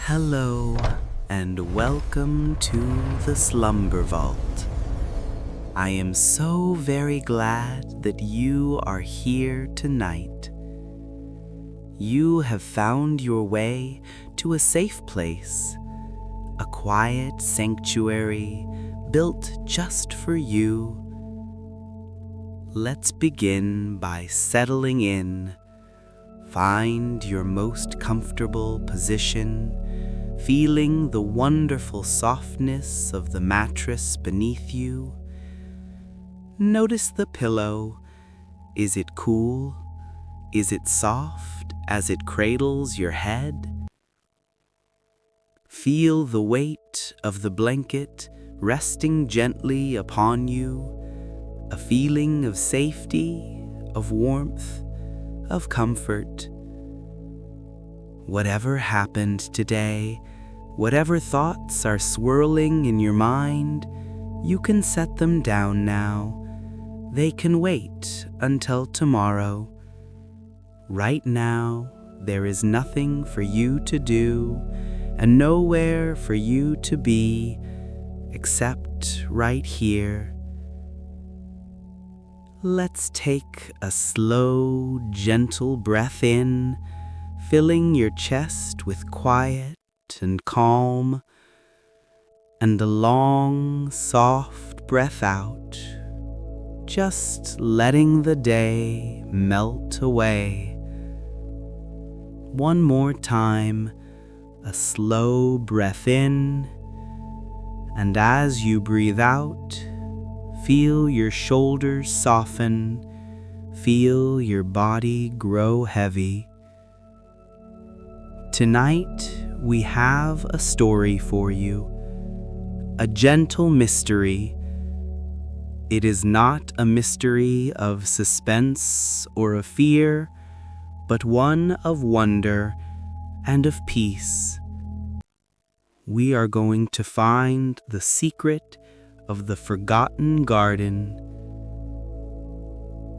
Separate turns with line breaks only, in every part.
Hello, and welcome to the Slumber Vault. I am so very glad that you are here tonight. You have found your way to a safe place, a quiet sanctuary built just for you. Let's begin by settling in. Find your most comfortable position, feeling the wonderful softness of the mattress beneath you. Notice the pillow. Is it cool? Is it soft as it cradles your head? Feel the weight of the blanket resting gently upon you, a feeling of safety, of warmth, of comfort. Whatever happened today, whatever thoughts are swirling in your mind, you can set them down now. They can wait until tomorrow. Right now, there is nothing for you to do and nowhere for you to be except right here. Let's take a slow, gentle breath in, filling your chest with quiet and calm, and a long, soft breath out, just letting the day melt away. One more time, a slow breath in, and as you breathe out, feel your shoulders soften, feel your body grow heavy. Tonight, we have a story for you, a gentle mystery. It is not a mystery of suspense or of fear, but one of wonder and of peace. We are going to find the secret of the forgotten garden.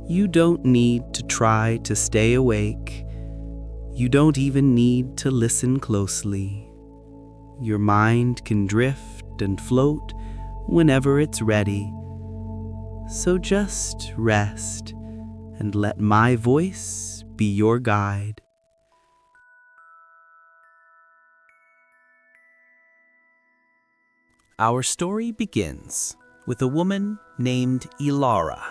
You don't need to try to stay awake. You don't even need to listen closely. Your mind can drift and float whenever it's ready. So just rest and let my voice be your guide. Our story begins with a woman named Elara.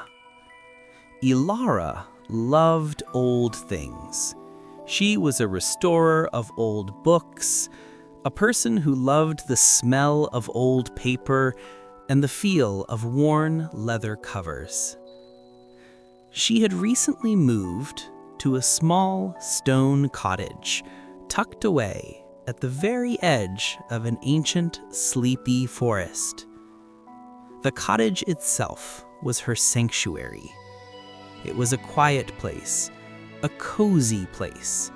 Elara loved old things. She was a restorer of old books, a person who loved the smell of old paper and the feel of worn leather covers. She had recently moved to a small stone cottage tucked away at the very edge of an ancient, sleepy forest. The cottage itself was her sanctuary. It was a quiet place, a cozy place.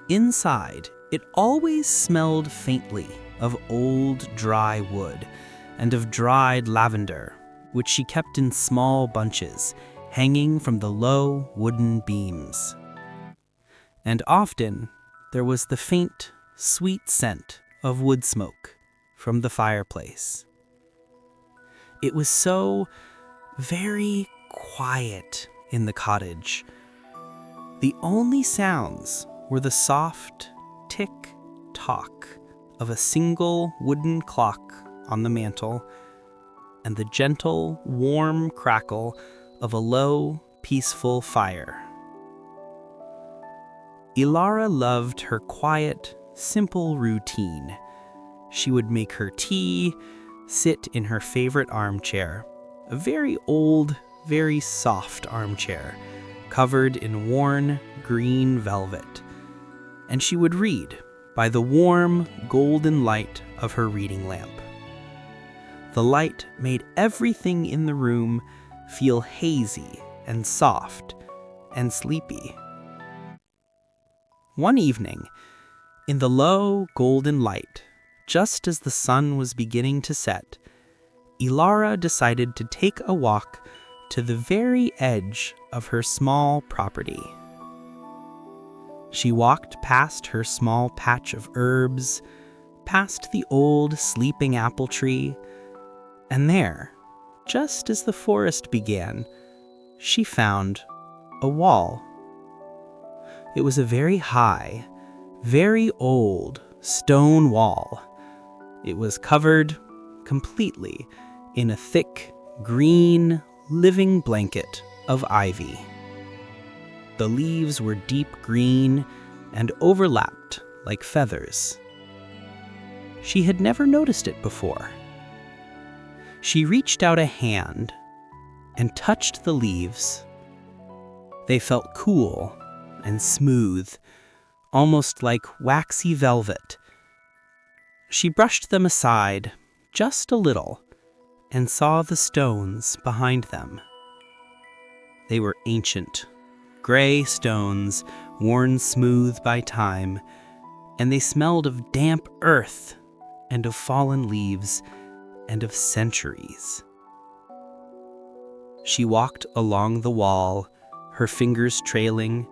Inside, it always smelled faintly of old, dry wood and of dried lavender, which she kept in small bunches, hanging from the low wooden beams. And often, there was the faint, sweet scent of wood smoke from the fireplace. It was so very quiet in the cottage. The only sounds were the soft tick-tock of a single wooden clock on the mantel and the gentle, warm crackle of a low, peaceful fire. Elara loved her quiet, simple routine. She would make her tea, sit in her favorite armchair, a very old, very soft armchair, covered in worn green velvet, and she would read by the warm, golden light of her reading lamp. The light made everything in the room feel hazy and soft and sleepy. One evening, in the low, golden light, just as the sun was beginning to set, Elara decided to take a walk to the very edge of her small property. She walked past her small patch of herbs, past the old sleeping apple tree, and there, just as the forest began, she found a wall. It was a very high, very old stone wall. It was covered completely in a thick, green, living blanket of ivy. The leaves were deep green and overlapped like feathers. She had never noticed it before. She reached out a hand and touched the leaves. They felt cool and smooth, almost like waxy velvet. She brushed them aside just a little and saw the stones behind them. They were ancient, gray stones worn smooth by time, and they smelled of damp earth and of fallen leaves and of centuries. She walked along the wall, her fingers trailing,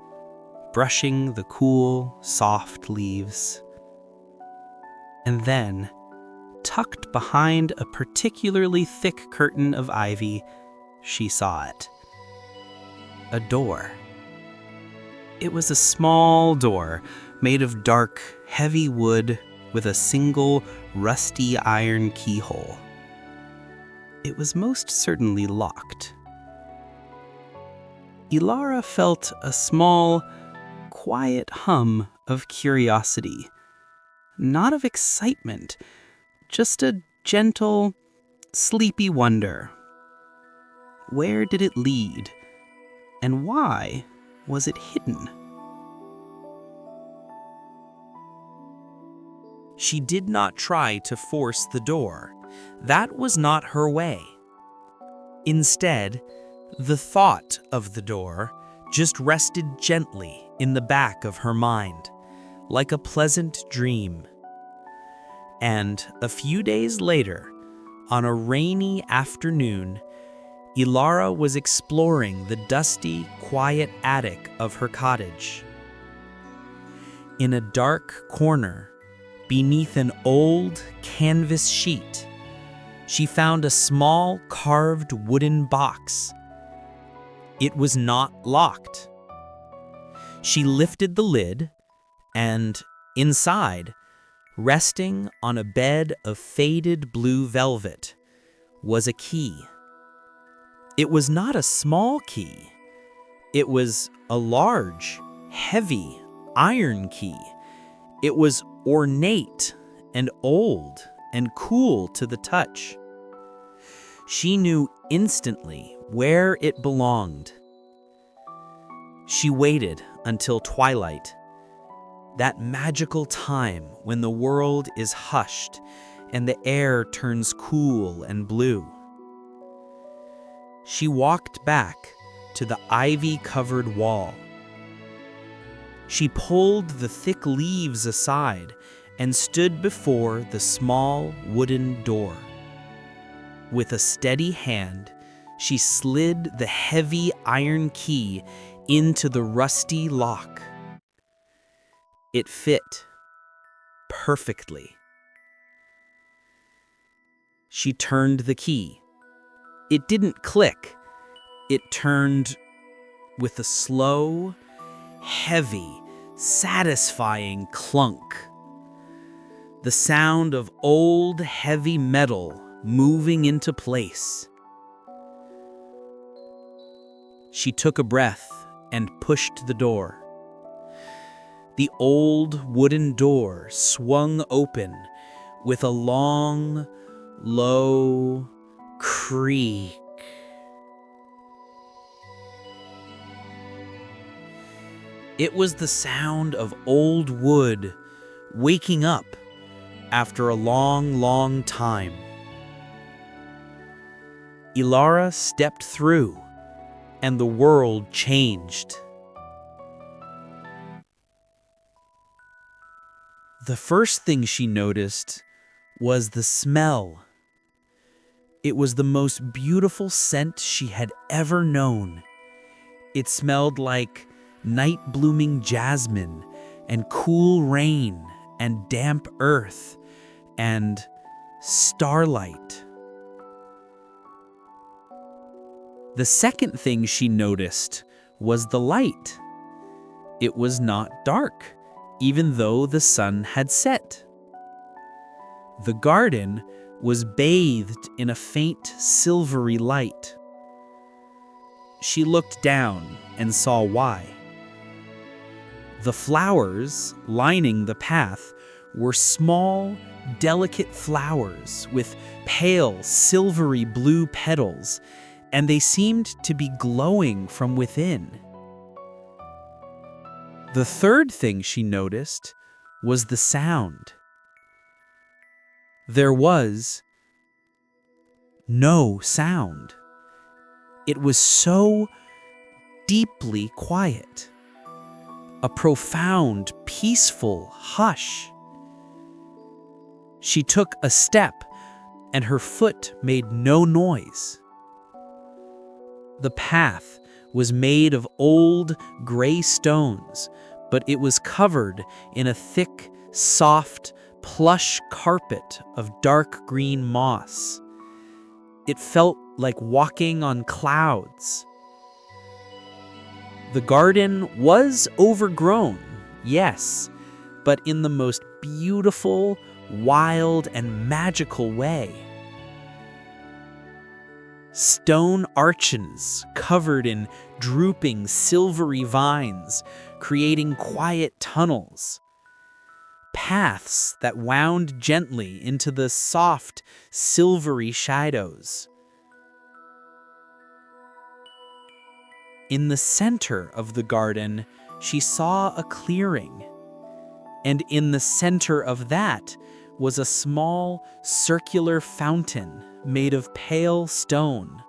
brushing the cool, soft leaves. And then, tucked behind a particularly thick curtain of ivy, she saw it. A door. It was a small door made of dark, heavy wood with a single, rusty iron keyhole. It was most certainly locked. Elara felt a small, quiet hum of curiosity. Not of excitement, just a gentle, sleepy wonder. Where did it lead? And why was it hidden? She did not try to force the door. That was not her way. Instead, the thought of the door just rested gently in the back of her mind, like a pleasant dream. And a few days later, on a rainy afternoon, Elara was exploring the dusty, quiet attic of her cottage. In a dark corner, beneath an old canvas sheet, she found a small carved wooden box. It was not locked. She lifted the lid, and inside, resting on a bed of faded blue velvet, was a key. It was not a small key. It was a large, heavy iron key. It was ornate and old and cool to the touch. She knew instantly where it belonged. She waited until twilight, that magical time when the world is hushed and the air turns cool and blue. She walked back to the ivy-covered wall. She pulled the thick leaves aside and stood before the small wooden door. With a steady hand, she slid the heavy iron key into the rusty lock. It fit perfectly. She turned the key. It didn't click. It turned with a slow, heavy, satisfying clunk. The sound of old, heavy metal moving into place. She took a breath and pushed the door. The old wooden door swung open with a long, low creak. It was the sound of old wood waking up after a long, long time. Elara stepped through, and the world changed. The first thing she noticed was the smell. It was the most beautiful scent she had ever known. It smelled like night-blooming jasmine and cool rain and damp earth and starlight. The second thing she noticed was the light. It was not dark, even though the sun had set. The garden was bathed in a faint silvery light. She looked down and saw why. The flowers lining the path were small, delicate flowers with pale, silvery blue petals, and they seemed to be glowing from within. The third thing she noticed was the sound. There was no sound. It was so deeply quiet. A profound, peaceful hush. She took a step, and her foot made no noise. The path was made of old, gray stones, but it was covered in a thick, soft, plush carpet of dark green moss. It felt like walking on clouds. The garden was overgrown, yes, but in the most beautiful, wild, and magical way. Stone arches covered in drooping silvery vines, creating quiet tunnels. Paths that wound gently into the soft, silvery shadows. In the center of the garden, she saw a clearing, and in the center of that was a small, circular fountain made of pale stone.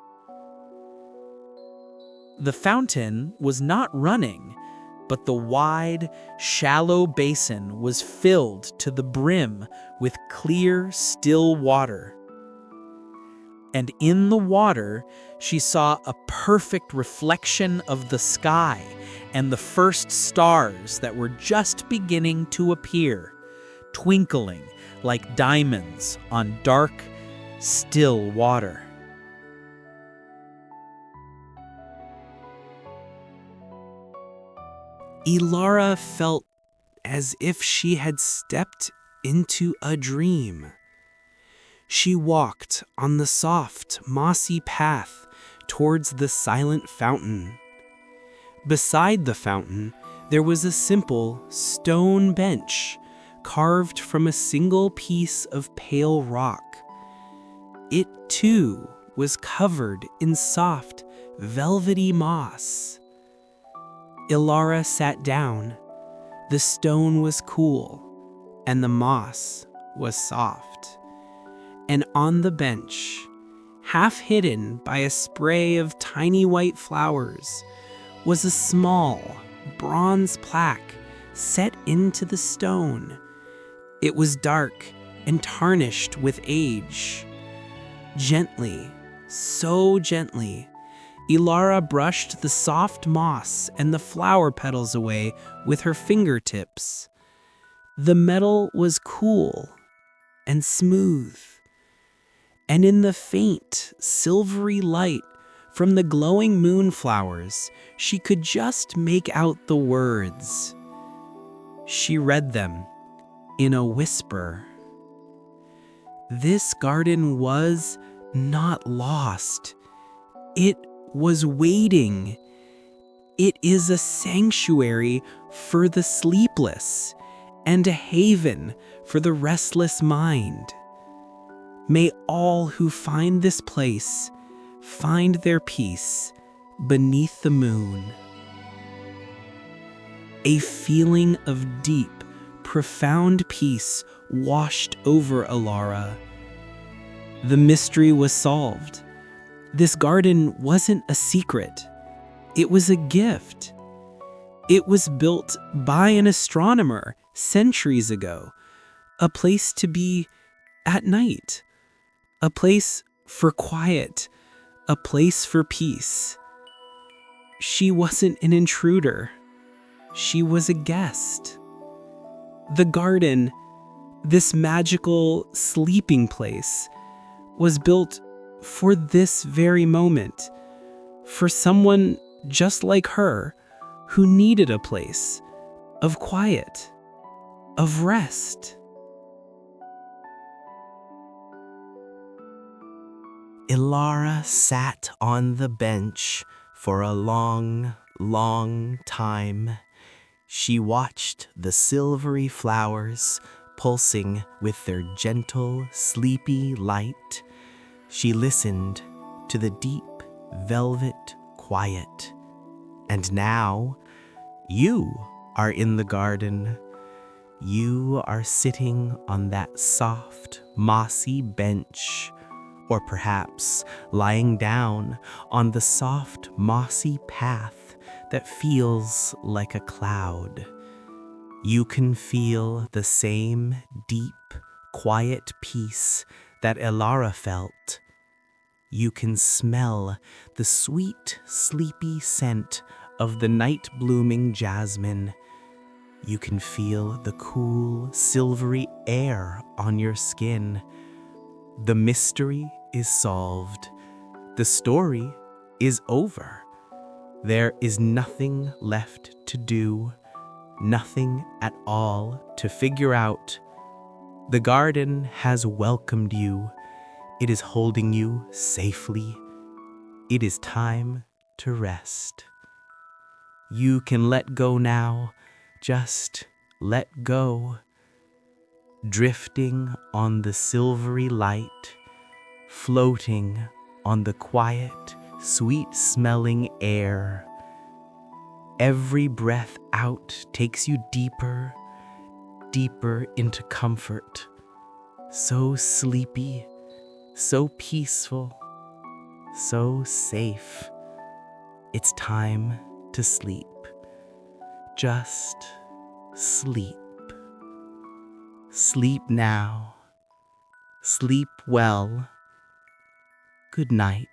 The fountain was not running, but the wide, shallow basin was filled to the brim with clear, still water. And in the water, she saw a perfect reflection of the sky and the first stars that were just beginning to appear, twinkling like diamonds on dark, still water. Elara felt as if she had stepped into a dream. She walked on the soft, mossy path towards the silent fountain. Beside the fountain, there was a simple stone bench carved from a single piece of pale rock. It, too, was covered in soft, velvety moss. Elara sat down. The stone was cool, and the moss was soft. And on the bench, half hidden by a spray of tiny white flowers, was a small bronze plaque set into the stone. It was dark and tarnished with age. Gently, so gently, Elara brushed the soft moss and the flower petals away with her fingertips. The metal was cool and smooth, and in the faint, silvery light from the glowing moonflowers, she could just make out the words. She read them in a whisper. This garden was not lost. It was waiting. It is a sanctuary for the sleepless and a haven for the restless mind. May all who find this place find their peace beneath the moon. A feeling of deep, profound peace washed over Elara. The mystery was solved. This garden wasn't a secret. It was a gift. It was built by an astronomer centuries ago, a place to be at night, a place for quiet, a place for peace. She wasn't an intruder. She was a guest. The garden, this magical sleeping place, was built for this very moment, for someone just like her who needed a place of quiet, of rest.
Elara sat on the bench for a long, long time. She watched the silvery flowers pulsing with their gentle, sleepy light. She listened to the deep, velvet quiet. And now, you are in the garden. You are sitting on that soft, mossy bench, or perhaps lying down on the soft, mossy path that feels like a cloud. You can feel the same deep, quiet peace that Elara felt. You can smell the sweet, sleepy scent of the night-blooming jasmine. You can feel the cool, silvery air on your skin. The mystery is solved. The story is over. There is nothing left to do, nothing at all to figure out. The garden has welcomed you. It is holding you safely. It is time to rest. You can let go now. Just let go. Drifting on the silvery light, floating on the quiet, sweet-smelling air. Every breath out takes you deeper, deeper into comfort. So sleepy, so peaceful, so safe. It's time to sleep. Just sleep. Sleep now. Sleep well. Good night.